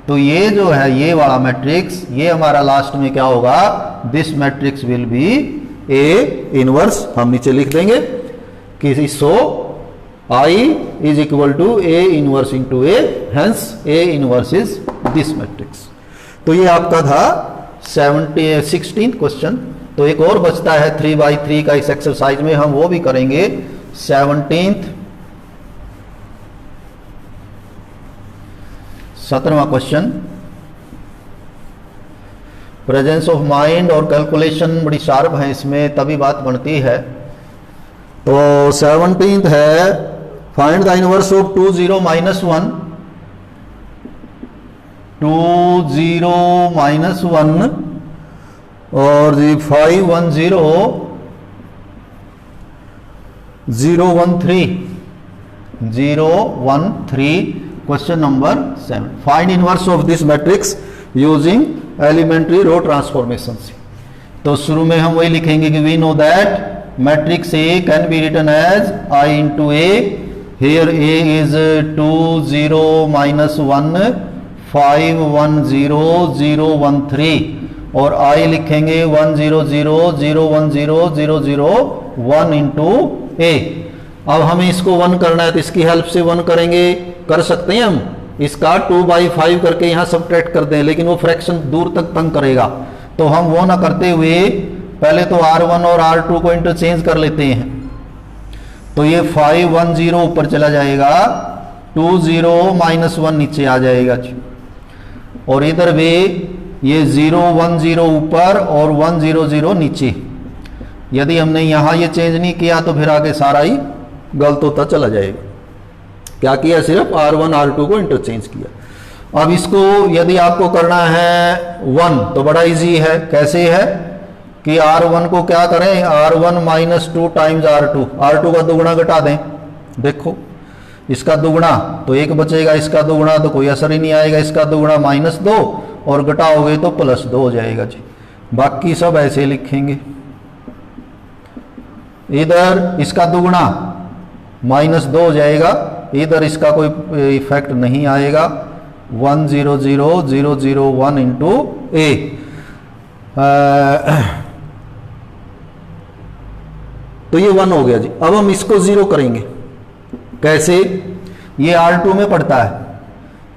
तो ये जो है ये वाला मैट्रिक्स, ये हमारा लास्ट में क्या होगा, this matrix will be A inverse. हम नीचे लिख देंगे कि so I is equal to A inverse into A, hence A inverse is this matrix. तो ये आपका था 16th क्वेश्चन। तो एक और बचता है 3/3 का इस एक्सरसाइज में, हम वो भी करेंगे। 17वां क्वेश्चन, प्रेजेंस ऑफ माइंड और कैलकुलेशन बड़ी शार्प है इसमें, तभी बात बनती है। तो 17th है, फाइंड द इनवर्स ऑफ 2 0 -1 2 0 -1 और 5 1 0 0 1 3 0 1 3। Question number 7, find inverse of this matrix using elementary row transformation. तो शुरू में हम वही लिखेंगे कि we know that matrix A can be written as I into A. Here A is 2 0 -1 5 1 0 0 1 3 और आई लिखेंगे 1 0 0 0 1 0 0 0 1 इंटू ए। अब हमें इसको 1 करना है, तो इसकी हेल्प से 1 करेंगे, कर सकते हैं हम। इसका 2/5 करके यहाँ सब्ट्रैक्ट कर दें, लेकिन वो फ्रैक्शन दूर तक तंग करेगा, तो हम वो ना करते हुए पहले तो R1 और R2 को इंटरचेंज कर लेते हैं। तो ये 5 1 0 ऊपर चला जाएगा, 2 0 -1 नीचे आ जाएगा जी, और इधर भी ये 0 1 0 ऊपर और 1 0 0 नीचे। यदि हमने यहाँ ये चेंज नहीं किया तो फिर आगे सारा ही गलत होता चला जाएगा। क्या किया, सिर्फ R1 R2 को इंटरचेंज किया। अब इसको यदि आपको करना है 1 तो बड़ा इजी है। कैसे है कि R1 को क्या करें, R1 -2 टाइम्स R2, R2 का दुगुना घटा दें। देखो इसका दुगुना तो 1 बचेगा, इसका दुगुना तो कोई असर ही नहीं आएगा, इसका दुगुना -2 और घटाओगे तो +2 हो जाएगा जी। बाकी सब ऐसे लिखेंगे। इधर इसका दुगुना -2 हो जाएगा, इधर इसका कोई इफेक्ट नहीं आएगा। 1 0 0 0 0 1 इंटू ए। तो ये 1 हो गया जी। अब हम इसको 0 करेंगे। कैसे, ये R2 में पड़ता है,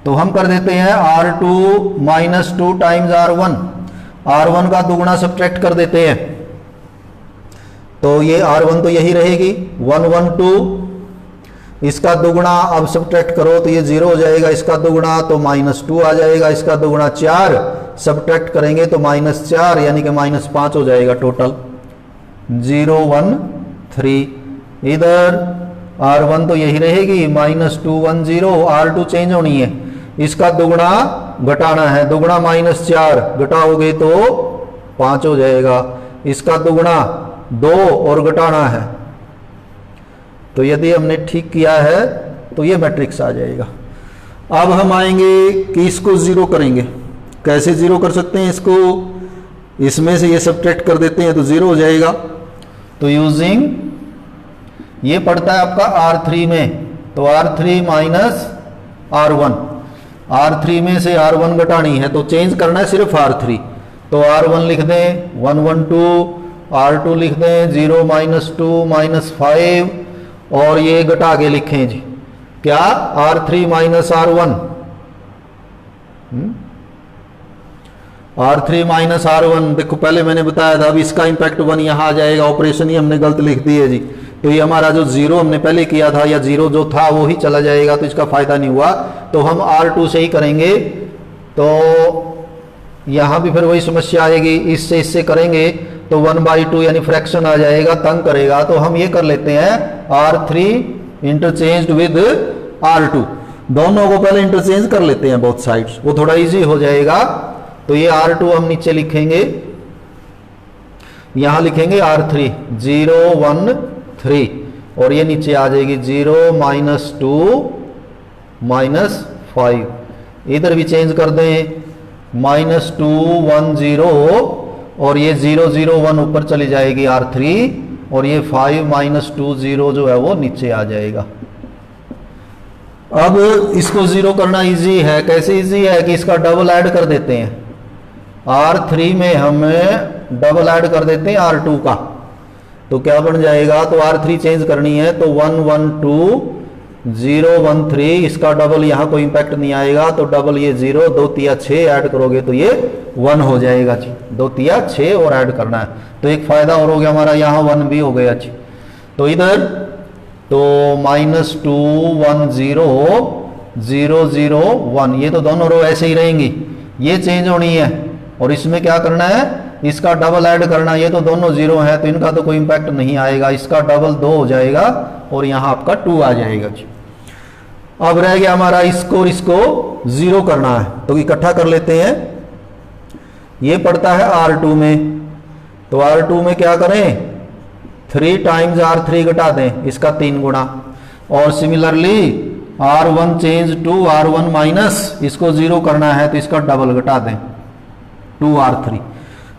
तो हम कर देते हैं R2 -2 टाइम्स R1, R1 का दुगुना सब्ट्रैक्ट कर देते हैं। तो ये R1 तो यही रहेगी 1 1 2, इसका दुगुना अब सब्ट्रैक्ट करो तो ये 0 हो जाएगा, इसका दुगुना तो -2 आ जाएगा, इसका दुगुना 4 सब्ट्रैक्ट करेंगे तो -4 यानी कि -5 हो जाएगा टोटल। 0 1 3, इधर R1 तो यही रहेगी -2 1 0, R2 चेंज होनी है, इसका दुगुना घटाना है, दुगुना -4 घटाओगे तो 5 हो जाएगा, इसका दुगुना 2 और घटाना है। तो यदि हमने ठीक किया है तो ये मैट्रिक्स आ जाएगा। अब हम आएंगे कि इसको 0 करेंगे। कैसे 0 कर सकते हैं इसको, इसमें से ये सब्ट्रैक्ट कर देते हैं तो 0 हो जाएगा। तो यूजिंग, ये पड़ता है आपका R3 में, तो R3 -R1, R3 में से R1 घटानी है तो चेंज करना है सिर्फ R3, तो R1 लिख दें 1 1 2, R2 लिख दें 0 -2 -5 और ये घटा के लिखें जी क्या, R3 -R1, R3 -R1। देखो पहले मैंने बताया था, अब इसका इंपैक्ट 1 यहां आ जाएगा, ऑपरेशन ही हमने गलत लिख दी है जी। तो ये हमारा जो 0 हमने पहले किया था, या 0 जो था वो ही चला जाएगा, तो इसका फायदा नहीं हुआ। तो हम R2 से ही करेंगे, तो यहां भी फिर वही समस्या आएगी, इससे इससे करेंगे तो 1/2 यानी फ्रैक्शन आ जाएगा, तंग करेगा। तो हम ये कर लेते हैं R3 इंटरचेंज्ड विद R2, दोनों को पहले इंटरचेंज कर लेते हैं बोथ साइड्स, वो थोड़ा इजी हो जाएगा। तो ये R2 हम नीचे लिखेंगे, यहाँ लिखेंगे R3 0 1 3 और ये नीचे आ जाएगी 0 -2 -5। इधर भी चेंज कर दें -2 1 0 और ये 0 0 1 ऊपर चली जाएगी R3 और ये 5 -2 0 जो है वो नीचे आ जाएगा। अब इसको जीरो करना इजी है। कैसे इजी है कि इसका डबल ऐड कर देते हैं। R3 में हमें डबल ऐड कर देते हैं R2 का, तो क्या बन जाएगा, तो R3 चेंज करनी है तो 1 1 2 0 1 3, इसका डबल यहाँ कोई इंपैक्ट नहीं आएगा तो डबल ये 0 2 3 6 ऐड करोगे तो ये 1 हो जाएगा जी। 2 3 6 और ऐड करना है तो एक फायदा और हो गया हमारा, यहाँ 1 भी हो गया जी। तो इधर तो -2 1 0 0 0 1, ये तो दोनों रो ऐसे ही रहेंगी, ये चेंज होनी है और इसमें क्या करना है, इसका डबल ऐड करना है। ये तो दोनों 0 है तो इनका तो कोई इंपैक्ट नहीं आएगा, इसका डबल 2 हो जाएगा और यहाँ आपका 2 आ जाएगा जी। अब रह गया हमारा इसको और इसको जीरो करना है, तो इकट्ठा कर लेते हैं। ये पड़ता है R2 में, तो R2 में क्या करें, 3 टाइम्स R3 घटा दें, इसका 3 गुना। और similarly R1 change to R1 minus, इसको जीरो करना है तो इसका डबल घटा दें 2R3।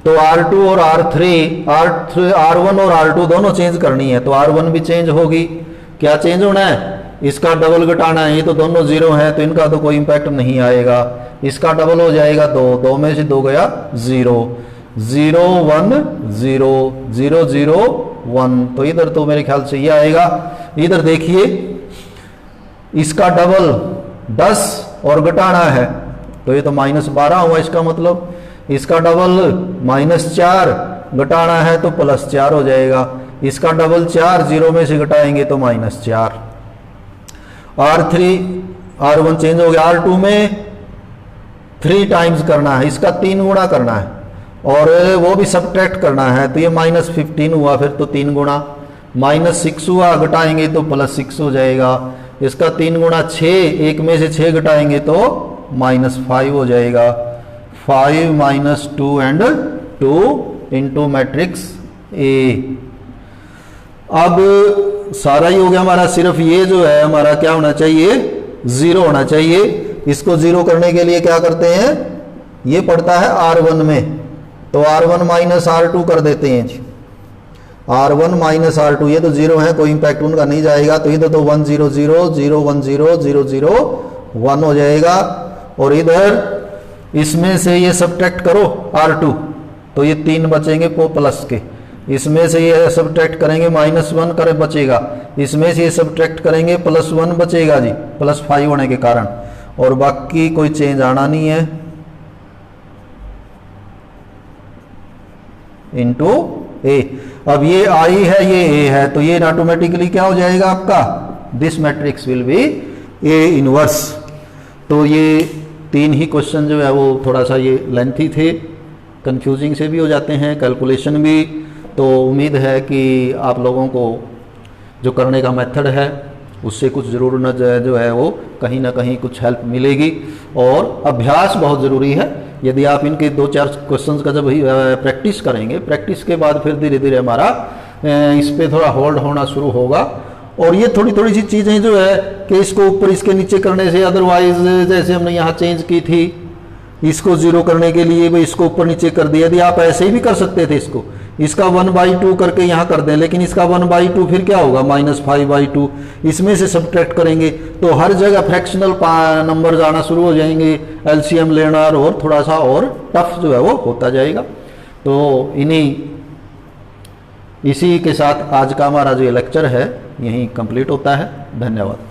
तो R2 और R1 और R2 दोनों चेंज करनी है, तो R1 भी चेंज होगी। क्या चेंज होना है, इसका डबल घटाना है। ये तो दोनों 0 है तो इनका तो कोई इंपैक्ट नहीं आएगा, इसका डबल हो जाएगा 2, 2 में से 2 गया 0 0 1 0 0 0 1, तो इधर तो मेरे ख्याल से ये आएगा। इधर देखिए इसका डबल 10 और घटाना है तो ये तो -12 हुआ, इसका मतलब इसका डबल -4 घटाना है तो +4 हो जाएगा। इसका डबल 4, 0 में से घटाएंगे तो -4। R1 चेंज हो गया, R2 में 3 टाइम्स करना है, इसका 3 गुना करना है और वो भी सब्ट्रैक्ट करना है, तो ये -15 हुआ, फिर तो 3 गुना, -6 हुआ, घटाएंगे तो +6 हो जाएगा। इसका 3 गुना 6, 1 में से 6 घटाएंगे तो -5 हो जाएगा। 5 -2 एंड 2 इंटू मैट्रिक्स A। अब सारा ही हो गया हमारा, सिर्फ ये जो है हमारा क्या होना चाहिए, 0 होना चाहिए। इसको 0 करने के लिए क्या करते हैं, ये पड़ता है R1 में, तो R1 माइनस R2 कर देते हैं जी। R1 माइनस R2, ये तो 0 है, कोई इंपैक्ट उनका नहीं जाएगा, तो इधर तो 1 0 0 0 1 0 0 0 1 हो जाएगा। और इधर इसमें से ये सब्ट्रैक्ट करो R2, तो ये 3 बचेंगे प्लस के। इसमें से ये सब्ट्रैक्ट करेंगे -1 करे बचेगा, इसमें से ये सब्ट्रैक्ट करेंगे +1 बचेगा जी, +5 होने के कारण, और बाकी कोई चेंज आना नहीं है। Into A। अब ये I है, ये A है, तो ये ऑटोमेटिकली क्या हो जाएगा आपका, this matrix will B A inverse. तो ये 3 ही क्वेश्चन जो है वो थोड़ा सा ये लेंथी थे, कंफ्यूजिंग से भी हो जाते हैं, कैलकुलेशन भी। तो उम्मीद है कि आप लोगों को जो करने का मेथड है उससे कुछ ज़रूर न जो है वो कहीं ना कहीं कुछ हेल्प मिलेगी। और अभ्यास बहुत ज़रूरी है। यदि आप इनके 2-4 क्वेश्चंस का जब प्रैक्टिस करेंगे, प्रैक्टिस के बाद फिर धीरे धीरे हमारा इस पर थोड़ा होल्ड होना शुरू होगा। और ये थोड़ी थोड़ी सी चीज़ें जो है कि इसको ऊपर इसके नीचे करने से, अदरवाइज जैसे हमने यहाँ चेंज की थी, इसको 0 करने के लिए भाई इसको ऊपर नीचे कर दिया, यदि आप ऐसे ही भी कर सकते थे इसको, इसका 1/2 करके यहाँ कर दें, लेकिन इसका 1/2 फिर क्या होगा, -5/2। इसमें से सब्ट्रैक्ट करेंगे तो हर जगह फ्रैक्शनल नंबर्स आना शुरू हो जाएंगे, एलसीएम लेना और थोड़ा सा और टफ जो है वो होता जाएगा। तो इसी के साथ आज का हमारा जो लेक्चर है यहीं कंप्लीट होता है। धन्यवाद।